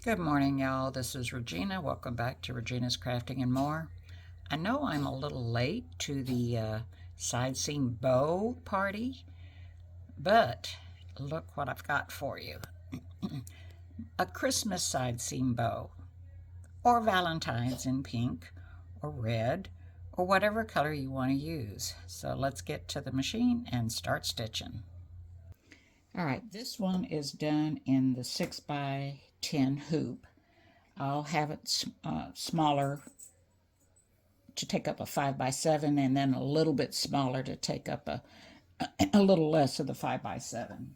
Good morning, y'all. This is Regina. Welcome back to Regina's Crafting and More. I know I'm a little late to the side seam bow party, but look what I've got for you. A Christmas side seam bow, or Valentine's in pink, or red, or whatever color you want to use. So let's get to the machine and start stitching. All right, this one is done in the 6x10 hoop. I'll have it smaller to take up a 5x7, and then a little bit smaller to take up a little less of the 5x7.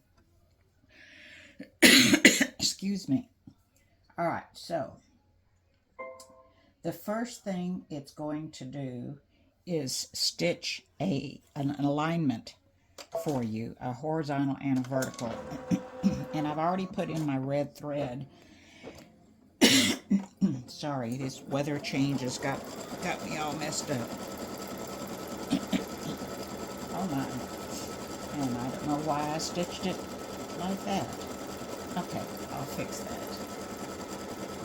Excuse me. All right, so the first thing it's going to do is stitch an alignment for you, a horizontal and a vertical. And I've already put in my red thread. Sorry, this weather change has got me all messed up. Oh my. And I don't know why I stitched it like that. Okay, I'll fix that.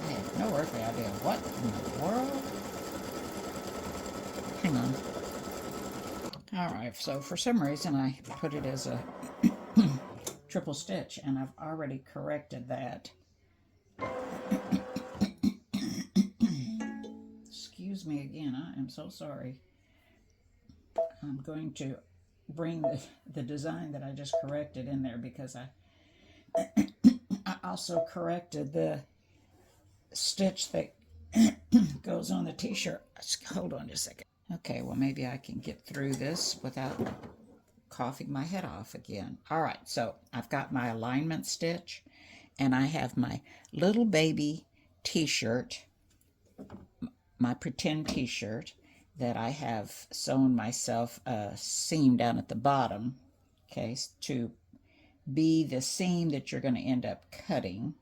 I have no earthly idea what in the world. Hang on. Alright, so for some reason I put it as a triple stitch, and I've already corrected that. Excuse me again, I am so sorry. I'm going to bring the design that I just corrected in there, because I also corrected the stitch that goes on the t-shirt. Hold on just a second. Okay, well maybe I can get through this without coughing my head off again. All right, so I've got my alignment stitch, and I have my little baby t-shirt, my pretend t-shirt that I have sewn myself a seam down at the bottom, okay, to be the seam that you're going to end up cutting.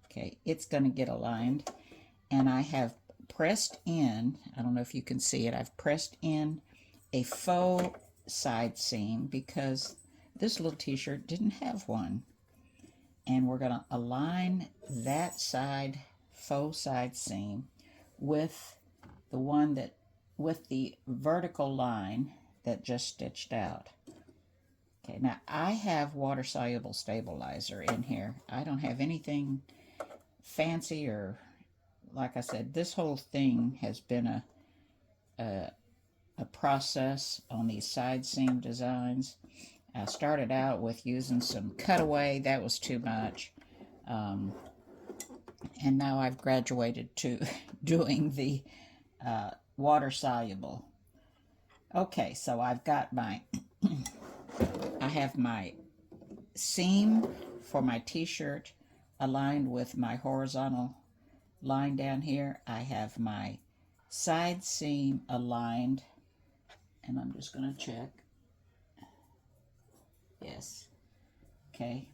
Okay, it's going to get aligned, and I have pressed in, I don't know if you can see it, I've pressed in a faux side seam because this little t-shirt didn't have one. And we're going to align that side faux side seam with the one that, with the vertical line that just stitched out. Okay, now I have water soluble stabilizer in here. I don't have anything fancy, or like I said, this whole thing has been a process on these side seam designs. I started out with using some cutaway. That was too much. And now I've graduated to doing the water soluble. Okay, so I've got my, I have my seam for my t-shirt aligned with my horizontal line down here. I have my side seam aligned, and I'm just going to check. Yes. Okay.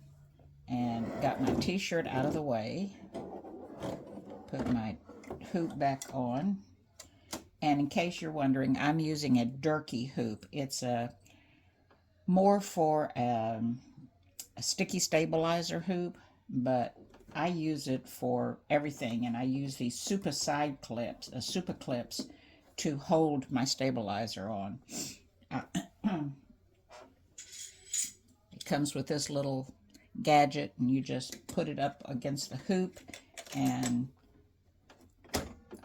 And got my t-shirt out of the way. Put my hoop back on. And in case you're wondering, I'm using a Durkee hoop. It's more for a sticky stabilizer hoop, but I use it for everything, and I use these super side clips, super clips, to hold my stabilizer on. It comes with this little gadget, and you just put it up against the hoop and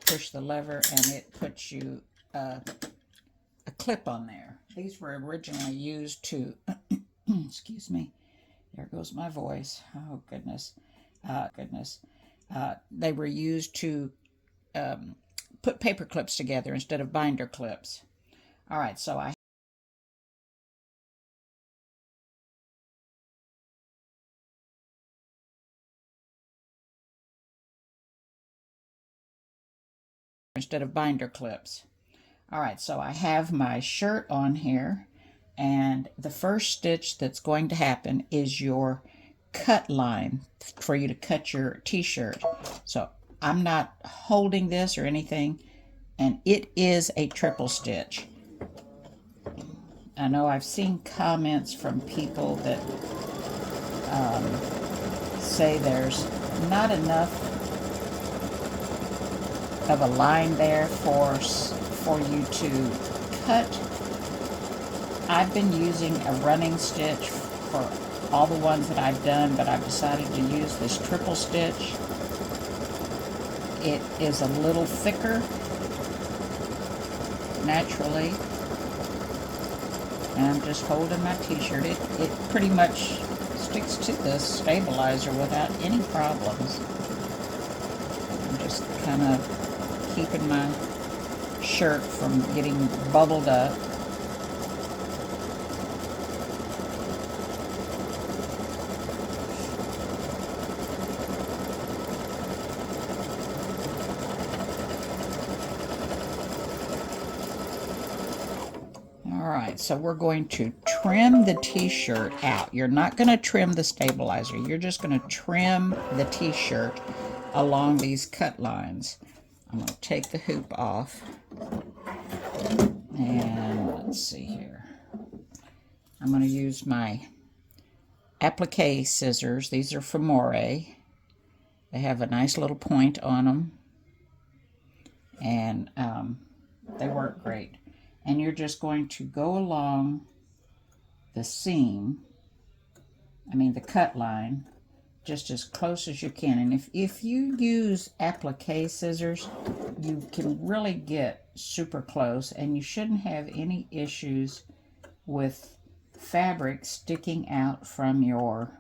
push the lever, and it puts you a clip on there. These were originally used to, excuse me, there goes my voice. Oh, goodness. They were used to put paper clips together instead of binder clips. All right, so I instead of binder clips. All right, so I have my shirt on here, and the first stitch that's going to happen is your cut line for you to cut your t-shirt. So I'm not holding this or anything, and it is a triple stitch. I know I've seen comments from people that say there's not enough of a line there for you to cut. I've been using a running stitch for all the ones that I've done, but I've decided to use this triple stitch. It is a little thicker naturally, and I'm just holding my t-shirt. It pretty much sticks to this stabilizer without any problems. I'm just kind of keeping my shirt from getting bubbled up. Alright, so we're going to trim the t-shirt out. You're not going to trim the stabilizer. You're just going to trim the t-shirt along these cut lines. I'm going to take the hoop off. And let's see here. I'm going to use my applique scissors. These are from Moray. They have a nice little point on them. And they work great. And you're just going to go along the seam, the cut line, just as close as you can. And if you use applique scissors, you can really get super close, and you shouldn't have any issues with fabric sticking out from your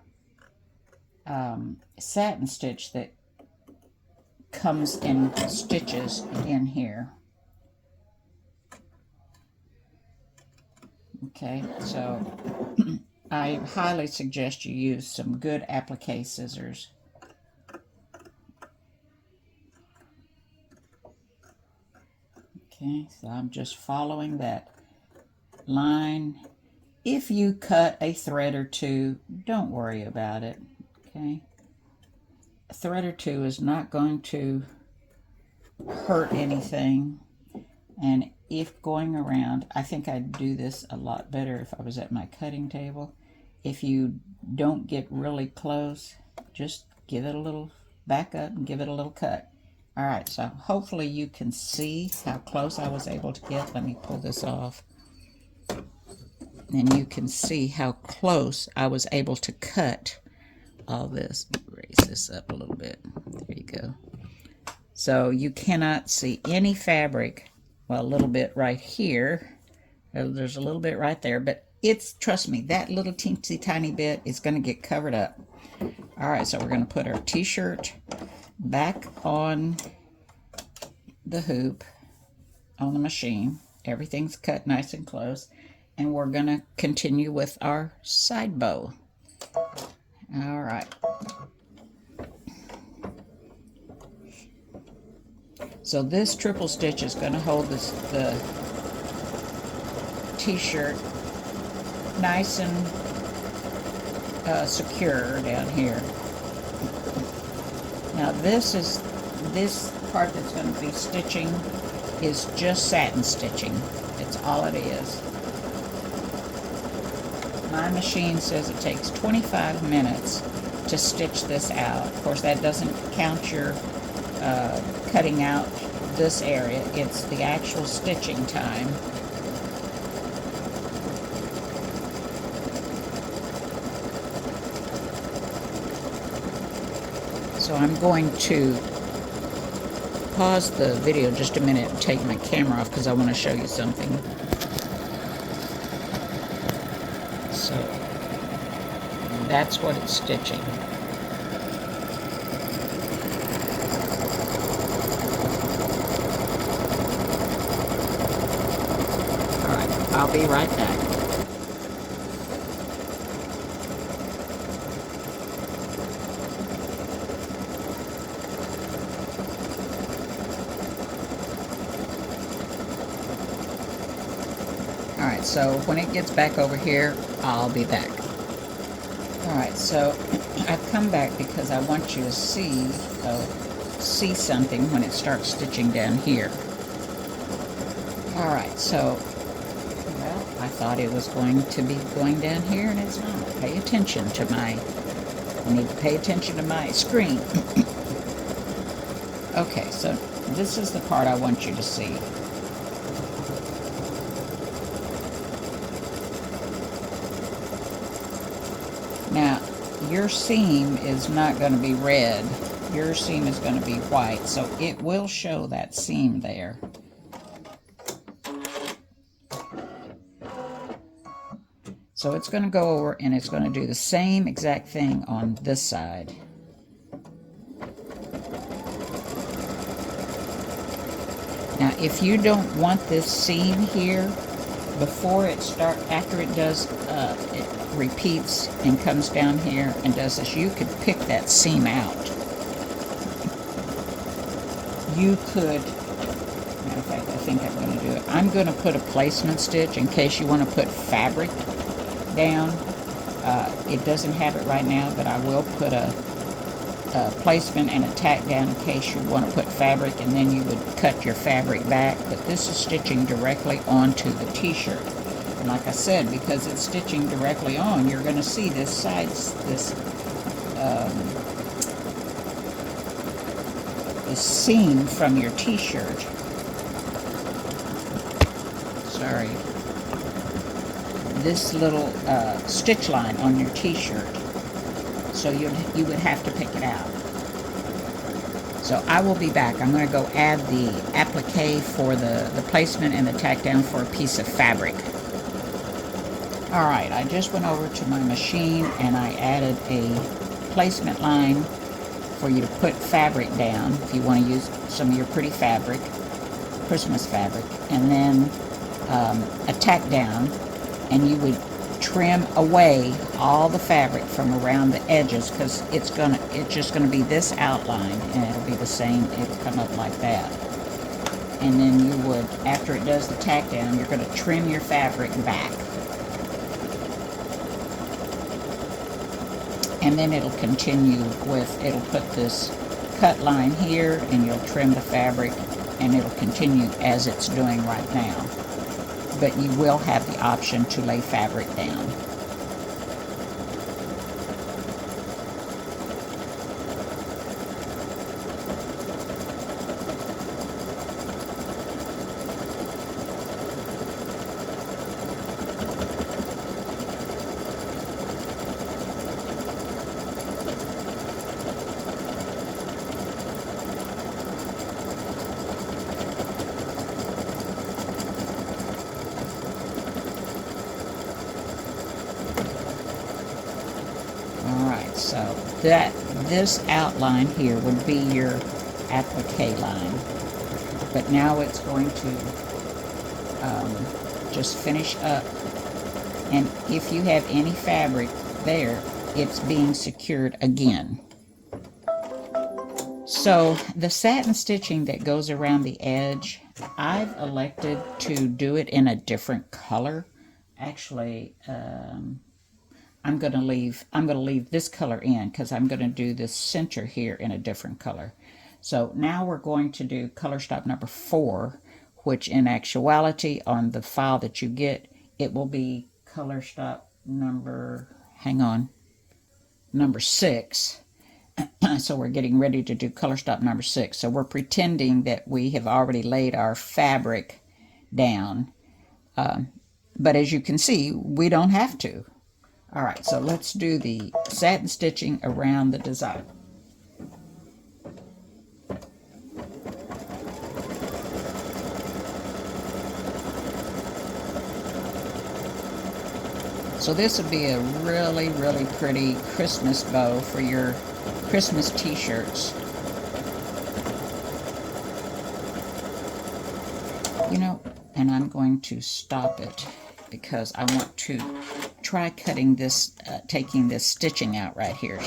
satin stitch that comes in stitches in here. Okay, so I highly suggest you use some good applique scissors. Okay, so I'm just following that line. If you cut a thread or two, don't worry about it. Okay, a thread or two is not going to hurt anything. And if going around, I think I'd do this a lot better if I was at my cutting table. If you don't get really close, just give it a little back up and give it a little cut. All right, so hopefully you can see how close I was able to get. Let me pull this off. And you can see how close I was able to cut all this. Raise this up a little bit. There you go. So you cannot see any fabric. Well, a little bit right here. There's a little bit right there, but trust me, that little teensy tiny bit is going to get covered up. All right, so we're going to put our t-shirt back on the hoop on the machine. Everything's cut nice and close, and we're going to continue with our side bow. All right. So this triple stitch is going to hold the t-shirt nice and secure down here. Now this part that's going to be stitching is just satin stitching. It's all it is. My machine says it takes 25 minutes to stitch this out. Of course, that doesn't count your cutting out this area. It's the actual stitching time. So I'm going to pause the video just a minute and take my camera off because I want to show you something. So that's what it's stitching. I'll be right back. Alright, so when it gets back over here, I'll be back. Alright, so I've come back because I want you to see something when it starts stitching down here. Alright, so I thought it was going to be going down here, and it's not. Pay attention to I need to pay attention to my screen. Okay, so this is the part I want you to see. Now, your seam is not going to be red. Your seam is going to be white, so it will show that seam there. So it's going to go over and it's going to do the same exact thing on this side. Now, if you don't want this seam here, before it after it does, it repeats and comes down here and does this, you could pick that seam out. You could, matter of fact, I think I'm going to do it. I'm going to put a placement stitch in case you want to put fabric down. It doesn't have it right now, but I will put a placement and a tack down in case you want to put fabric, and then you would cut your fabric back. But this is stitching directly onto the t-shirt, and like I said, because it's stitching directly on, you're going to see this side, this seam from your t-shirt. Sorry, this little stitch line on your t-shirt. So you would have to pick it out. So I will be back. I'm going to go add the applique for the placement and the tack down for a piece of fabric. Alright, I just went over to my machine and I added a placement line for you to put fabric down if you want to use some of your pretty fabric, Christmas fabric, and then a tack down, and you would trim away all the fabric from around the edges, because it's just gonna be this outline, and it'll be the same. It'll come up like that, and then you would, after it does the tack down, you're going to trim your fabric back, and then it'll continue with, it'll put this cut line here, and you'll trim the fabric, and it'll continue as it's doing right now. But you will have the option to lay fabric down. Alright, so this outline here would be your applique line. But now it's going to just finish up. And if you have any fabric there, it's being secured again. So the satin stitching that goes around the edge, I've elected to do it in a different color. Actually, I'm going to leave this color in because I'm going to do this center here in a different color. So now we're going to do color stop number 4, which in actuality on the file that you get, it will be color stop number, number 6. So we're getting ready to do color stop number 6. So we're pretending that we have already laid our fabric down. But as you can see, we don't have to. Alright, so let's do the satin stitching around the design. So this would be a really, really pretty Christmas bow for your Christmas t-shirts. You know, and I'm going to stop it because I want to try cutting this, taking this stitching out right here.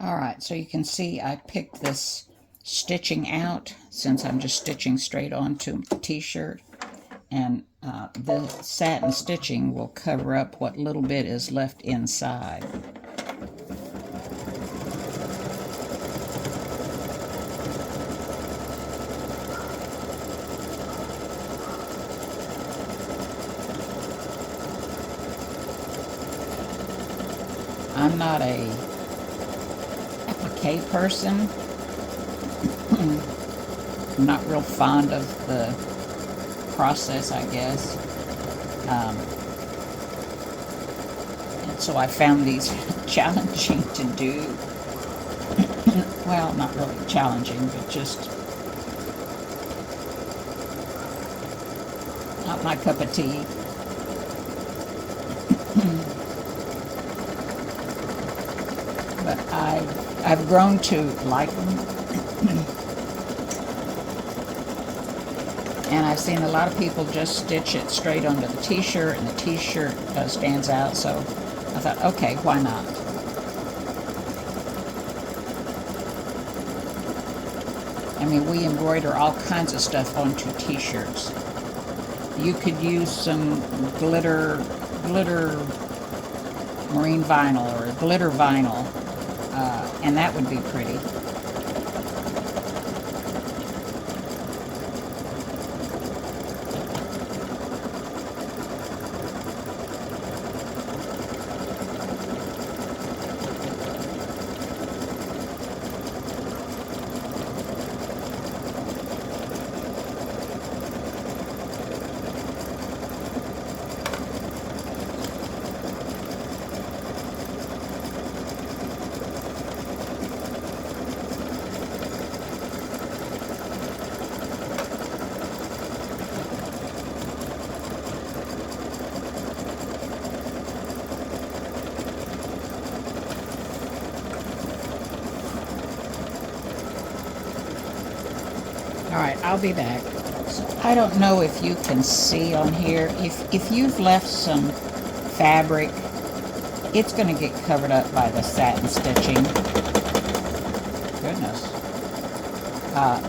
Alright, so you can see I picked this stitching out since I'm just stitching straight onto the t-shirt, and the satin stitching will cover up what little bit is left inside. I'm not a applique person, I'm not real fond of the process, I guess. And so I found these challenging to do. Well, not really challenging, but just not my cup of tea. But I've grown to like them. And I've seen a lot of people just stitch it straight onto the t-shirt, and the t-shirt stands out, so I thought, okay, why not? I mean, we embroider all kinds of stuff onto t-shirts. You could use some glitter marine vinyl or glitter vinyl, and that would be pretty. All right, I'll be back. So I don't know if you can see on here, if you've left some fabric, it's going to get covered up by the satin stitching. Goodness.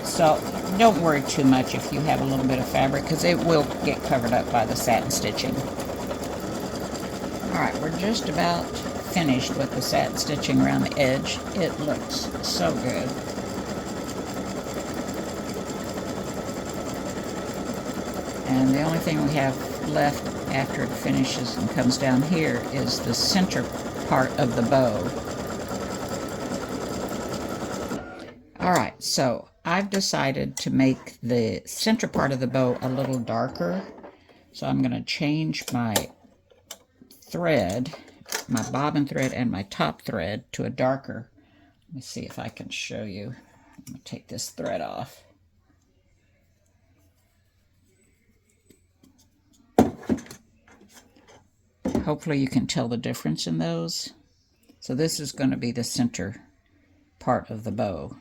So don't worry too much if you have a little bit of fabric, because it will get covered up by the satin stitching. All right, we're just about finished with the satin stitching around the edge. It looks so good. And the only thing we have left after it finishes and comes down here is the center part of the bow. Alright, so I've decided to make the center part of the bow a little darker. So I'm going to change my thread, my bobbin thread and my top thread to a darker. Let me see if I can show you. I'm going to take this thread off. Hopefully you can tell the difference in those. So this is going to be the center part of the bow.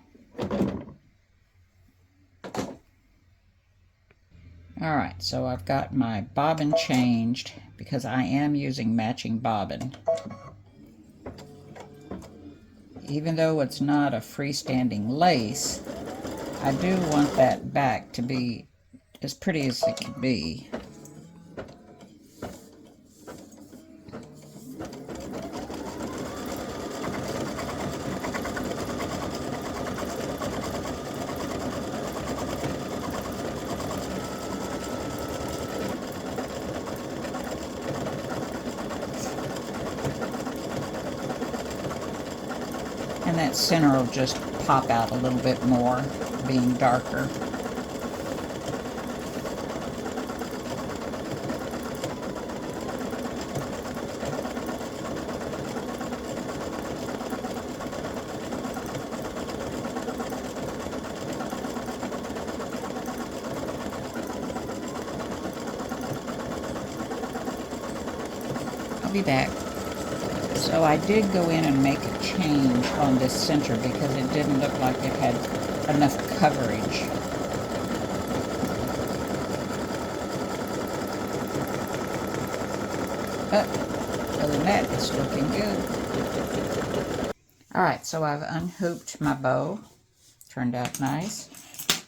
Alright, so I've got my bobbin changed because I am using matching bobbin. Even though it's not a freestanding lace, I do want that back to be as pretty as it can be. And that center will just pop out a little bit more, being darker. I'll be back. So I did go in and make a change on this center because it didn't look like it had enough coverage. But other than that, it's looking good. Alright, so I've unhooped my bow. Turned out nice.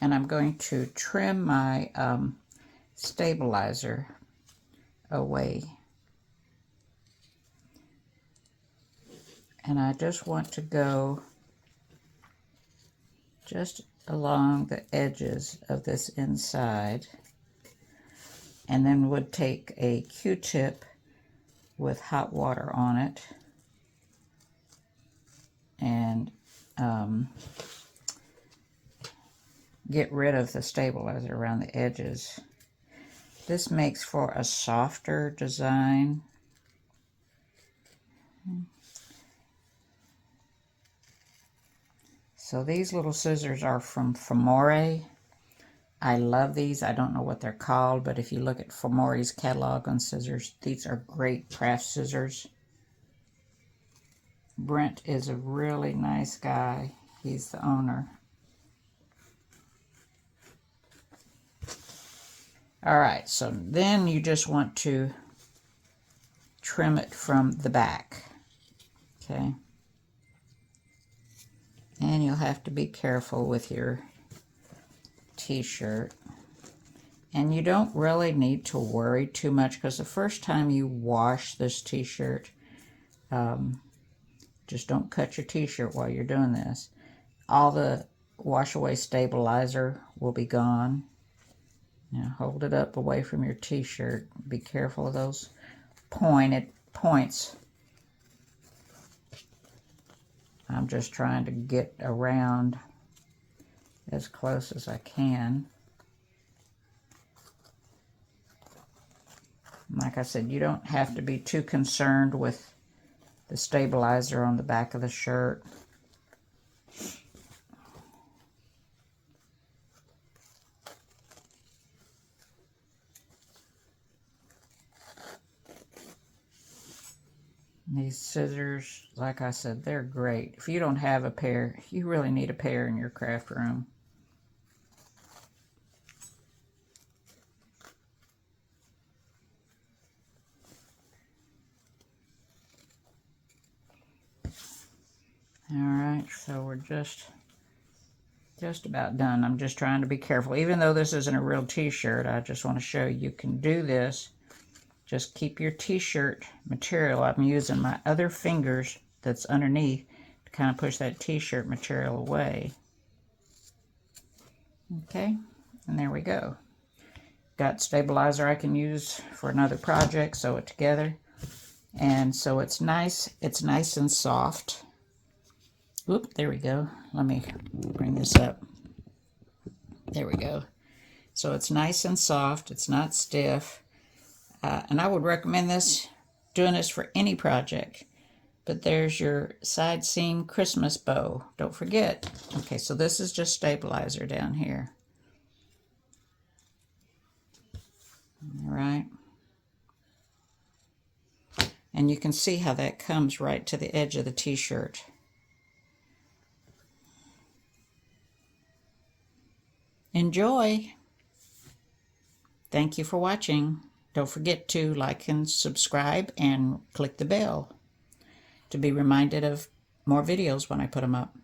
And I'm going to trim my stabilizer away. And I just want to go just along the edges of this inside, and then would take a Q-tip with hot water on it and get rid of the stabilizer around the edges. This makes for a softer design. So these little scissors are from Famore. I love these. I don't know what they're called, but if you look at Famore's catalog on scissors, these are great craft scissors. Brent is a really nice guy. He's the owner. All right, so then you just want to trim it from the back, okay? And you'll have to be careful with your t-shirt. And you don't really need to worry too much, because the first time you wash this t-shirt, just don't cut your t-shirt while you're doing this. All the wash away stabilizer will be gone. Now hold it up away from your t-shirt. Be careful of those points. I'm just trying to get around as close as I can. Like I said, you don't have to be too concerned with the stabilizer on the back of the shirt. These scissors, like I said, they're great. If you don't have a pair, you really need a pair in your craft room. Alright, so we're just about done. I'm just trying to be careful. Even though this isn't a real t-shirt, I just want to show you can do this. Just keep your t-shirt material. I'm using my other fingers that's underneath to kind of push that t-shirt material away. Okay, and there we go. Got stabilizer I can use for another project, sew it together. And so it's nice and soft. Oop, there we go. Let me bring this up. There we go. So it's nice and soft, it's not stiff. And I would recommend doing this for any project. But there's your side seam Christmas bow. Don't forget. Okay, so this is just stabilizer down here. All right. And you can see how that comes right to the edge of the t-shirt. Enjoy. Thank you for watching. Don't forget to like and subscribe and click the bell to be reminded of more videos when I put them up.